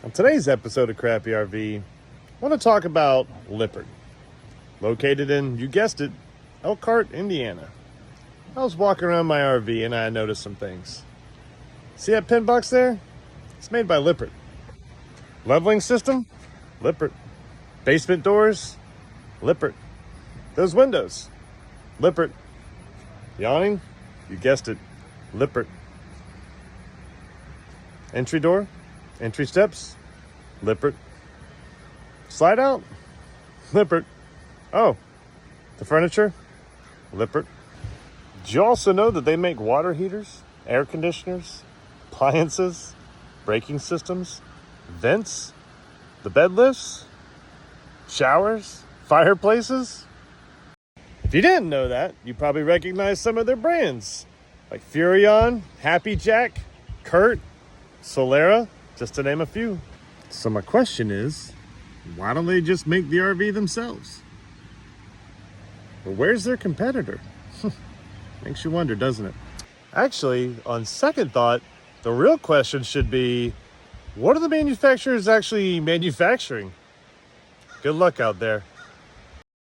On today's episode of Crappy RV, I want to talk about Lippert, located in, you guessed it, Elkhart, Indiana. I was walking around my RV and I noticed some things. See that pin box there? It's made by Lippert. Leveling system? Lippert. Basement doors? Lippert. Those windows? Lippert. The awning? You guessed it, Lippert. Entry door? Entry steps? Lippert. Slide out? Lippert. Oh, the furniture? Lippert. Did you also know that they make water heaters, air conditioners, appliances, braking systems, vents, the bed lifts, showers, fireplaces? If you didn't know that, you probably recognize some of their brands, like Furrion, Happy Jack, Kurt, Solera, just to name a few. So my question is, why don't they just make the RV themselves? Well, where's their competitor? Makes you wonder, doesn't it? Actually, on second thought, the real question should be, what are the manufacturers actually manufacturing? Good luck out there.